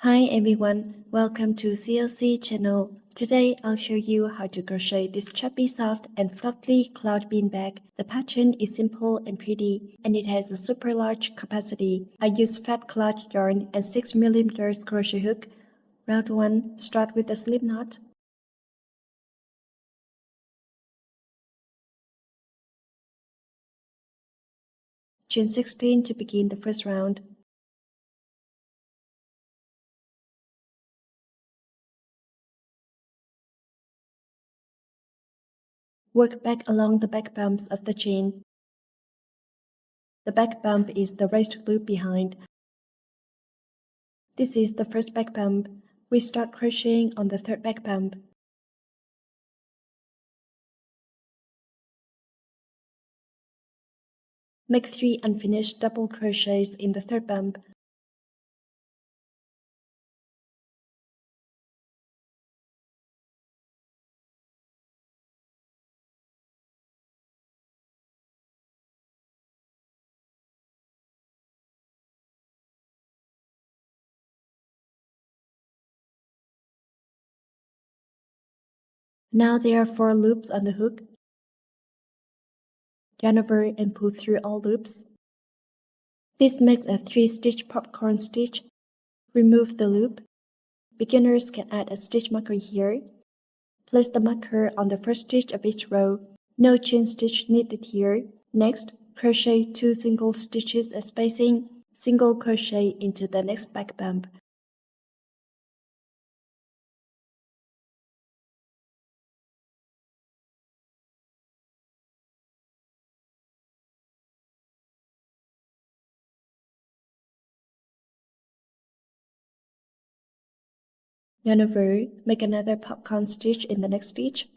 Hi everyone, welcome to CLC channel. Today I'll show you how to crochet this chubby, soft and fluffy cloud bean bag. The pattern is simple and pretty and it has a super large capacity. I use fat cloth yarn and 6mm crochet hook. Round 1, start with a slip knot. Chain 16 to begin the first round. Work back along the back bumps of the chain. The back bump is the raised loop behind. This is the first back bump. We start crocheting on the third back bump. Make 3 unfinished double crochets in the third bump. Now there are 4 loops on the hook. Yarn over and pull through all loops. This makes a 3-stitch popcorn stitch. Remove the loop. Beginners can add a stitch marker here. Place the marker on the first stitch of each row. No chain stitch needed here. Next, crochet 2 single stitches as spacing. Single crochet into the next back bump. Yarn over, make another popcorn stitch in the next stitch.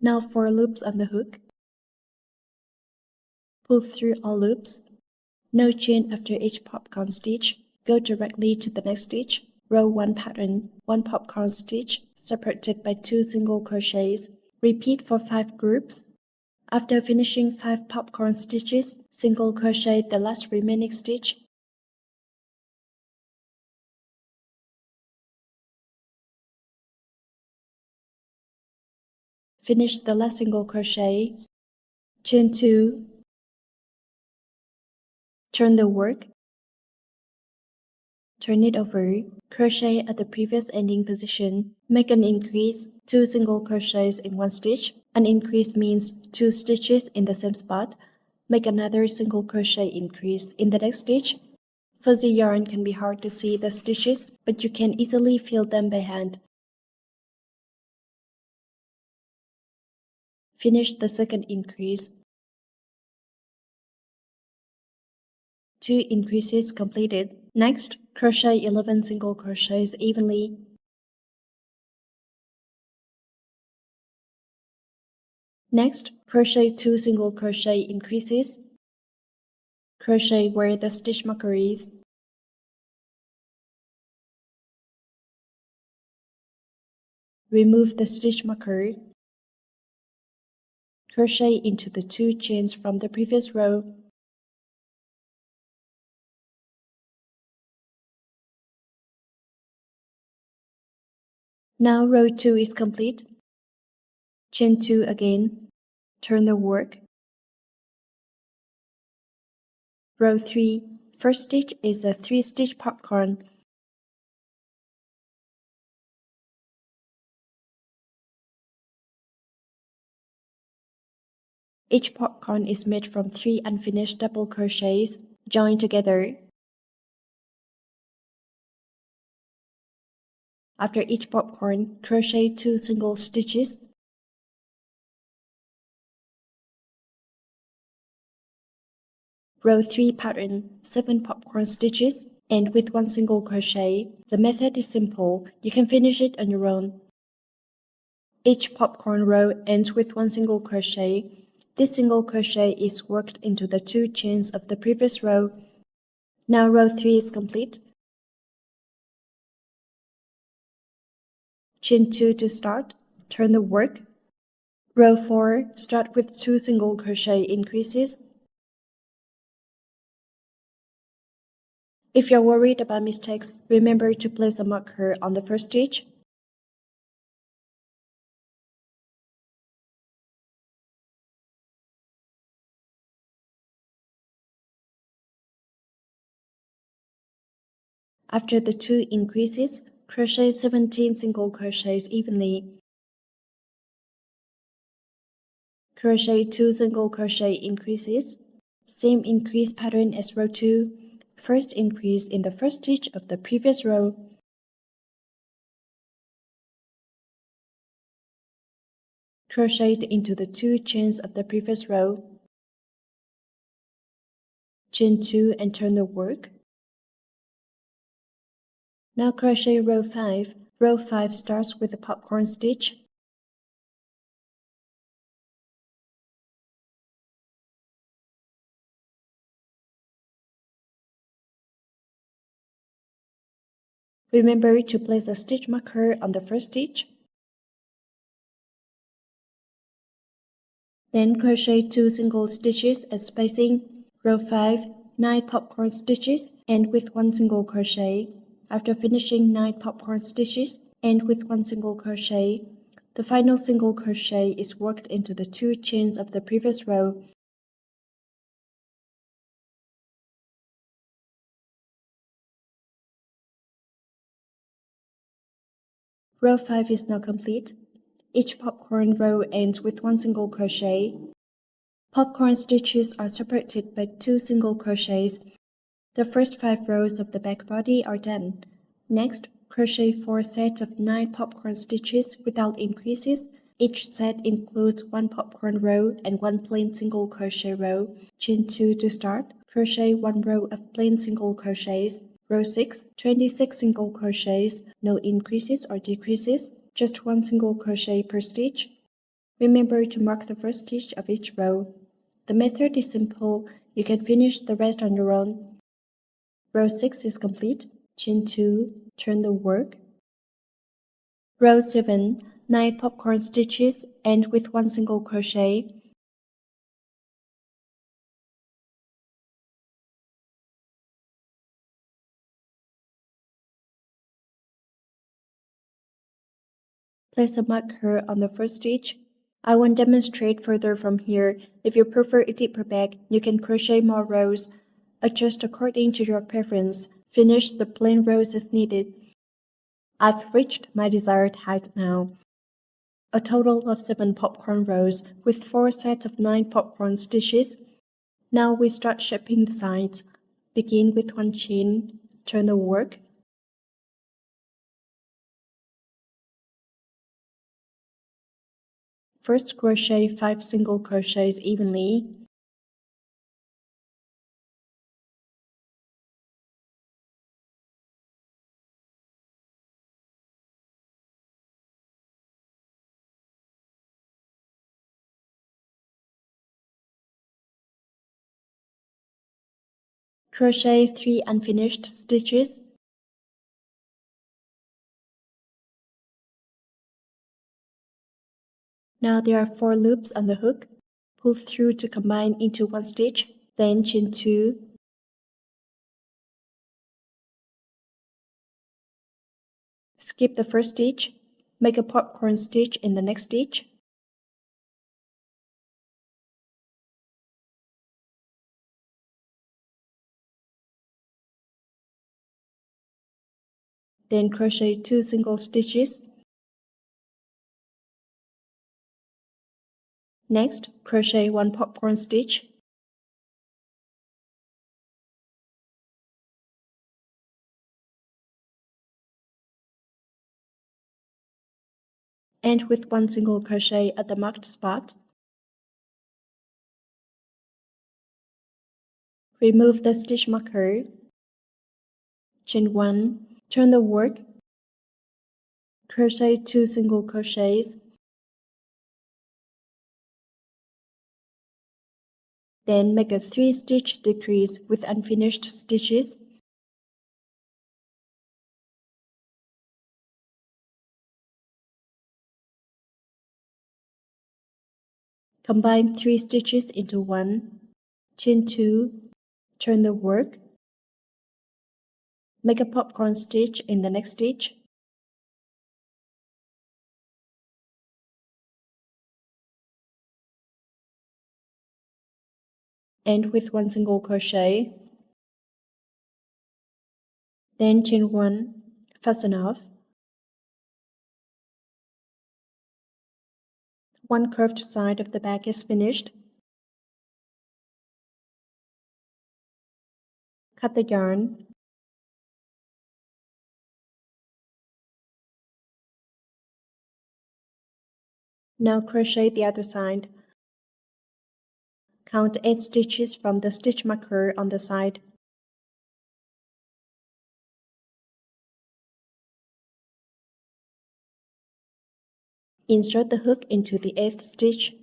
Now 4 loops on the hook. Pull through all loops. No chain after each popcorn stitch. Go directly to the next stitch. Row 1 pattern, 1 popcorn stitch, separated by 2 single crochets. Repeat for 5 groups. After finishing 5 popcorn stitches, single crochet the last remaining stitch. Finish the last single crochet. Chain 2. Turn the work. Turn it over. Crochet at the previous ending position. Make an increase, 2 single crochets in 1 stitch. An increase means 2 stitches in the same spot. Make another single crochet increase in the next stitch. Fuzzy yarn can be hard to see the stitches, but you can easily feel them by hand. Finish the second increase. 2 increases completed. Next, crochet 11 single crochets evenly. Next, crochet 2 single crochet increases. Crochet where the stitch marker is. Remove the stitch marker. Crochet into the 2 chains from the previous row. Now row 2 is complete. Chain 2 again. Turn the work. Row 3. First stitch is a 3-stitch popcorn. Each popcorn is made from 3 unfinished double crochets joined together. After each popcorn, crochet 2 single stitches. Row 3 pattern, 7 popcorn stitches, end with 1 single crochet. The method is simple, you can finish it on your own. Each popcorn row ends with 1 single crochet. This single crochet is worked into the 2 chains of the previous row. Now row 3 is complete. Chain 2 to start, turn the work. Row 4, start with 2 single crochet increases. If you're worried about mistakes, remember to place a marker on the first stitch. After the 2 increases, crochet 17 single crochets evenly. Crochet 2 single crochet increases. Same increase pattern as row 2. First increase in the first stitch of the previous row. Crochet into the 2 chains of the previous row. Chain 2 and turn the work. Now crochet row 5. Row 5 starts with a popcorn stitch. Remember to place a stitch marker on the first stitch. Then crochet 2 single stitches as spacing. Row 5, 9 popcorn stitches, end with 1 single crochet. After finishing 9 popcorn stitches, end with 1 single crochet. The final single crochet is worked into the 2 chains of the previous row. Row 5 is now complete. Each popcorn row ends with 1 single crochet. Popcorn stitches are separated by 2 single crochets. The first 5 rows of the back body are done. Next, crochet 4 sets of 9 popcorn stitches without increases. Each set includes 1 popcorn row and 1 plain single crochet row. Chain 2 to start. Crochet 1 row of plain single crochets. Row 6, 26 single crochets, no increases or decreases, just 1 single crochet per stitch. Remember to mark the first stitch of each row. The method is simple, you can finish the rest on your own. Row 6 is complete. Chain 2, turn the work. Row 7, 9 popcorn stitches, end with 1 single crochet. Place a marker on the first stitch. I won't demonstrate further from here. If you prefer a deeper back, you can crochet more rows. Adjust according to your preference. Finish the plain rows as needed. I've reached my desired height now. A total of 7 popcorn rows with 4 sets of 9 popcorn stitches. Now we start shaping the sides. Begin with 1 chain, turn the work. First crochet 5 single crochets evenly. Crochet 3 unfinished stitches. Now there are 4 loops on the hook. Pull through to combine into 1 stitch, then chain 2. Skip the first stitch. Make a popcorn stitch in the next stitch. Then crochet 2 single stitches. Next, crochet 1 popcorn stitch. End with 1 single crochet at the marked spot. Remove the stitch marker. Chain 1, turn the work. Crochet 2 single crochets. Then make a 3-stitch decrease with unfinished stitches. Combine 3 stitches into one, chain 2, turn the work, make a popcorn stitch in the next stitch, end with 1 single crochet, then chain 1, fasten off, 1 curved side of the back is finished. Cut the yarn. Now crochet the other side. Count 8 stitches from the stitch marker on the side. Insert the hook into the 8th stitch.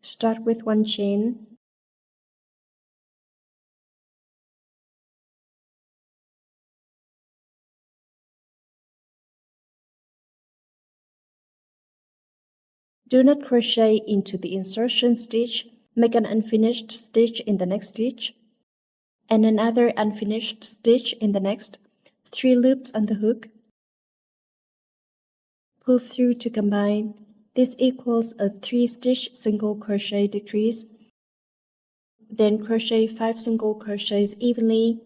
Start with 1 chain. Do not crochet into the insertion stitch. Make an unfinished stitch in the next stitch, and another unfinished stitch in the next. 3 loops on the hook. Pull through to combine. This equals a 3-stitch single crochet decrease. Then crochet 5 single crochets evenly.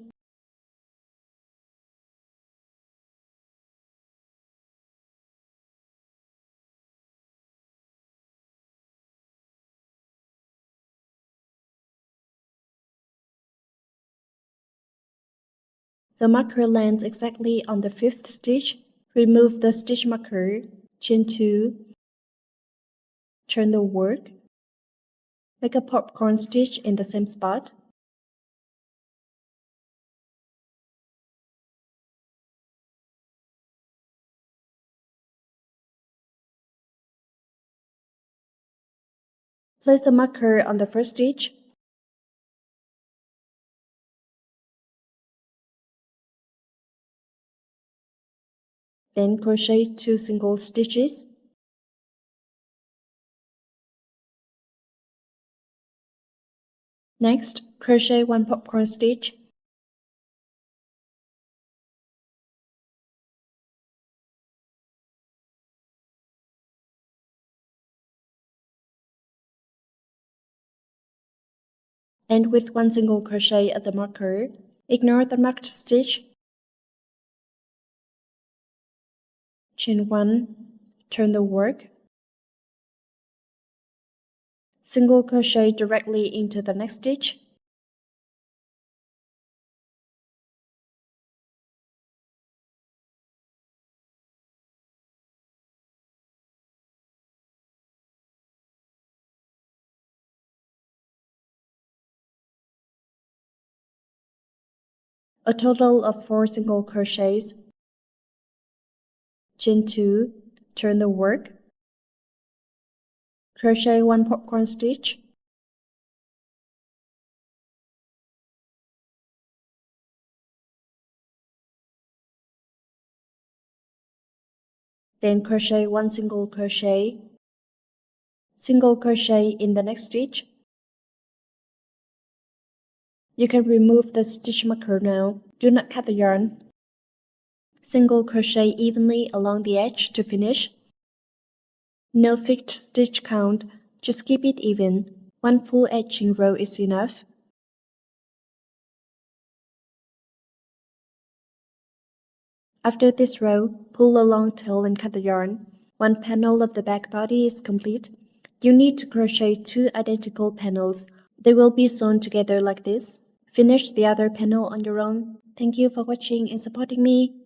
The marker lands exactly on the 5th stitch. Remove the stitch marker, chain 2, turn the work, make a popcorn stitch in the same spot. Place a marker on the first stitch. Then crochet 2 single stitches. Next, crochet 1 popcorn stitch. End with 1 single crochet at the marker. Ignore the marked stitch. Chain 1, turn the work. Single crochet directly into the next stitch. A total of 4 single crochets. Chain 2, turn the work. Crochet 1 popcorn stitch. Then crochet 1 single crochet. Single crochet in the next stitch. You can remove the stitch marker now. Do not cut the yarn. Single crochet evenly along the edge to finish. No fixed stitch count, just keep it even. 1 full edging row is enough. After this row, pull a long tail and cut the yarn. 1 panel of the back body is complete. You need to crochet 2 identical panels. They will be sewn together like this. Finish the other panel on your own. Thank you for watching and supporting me.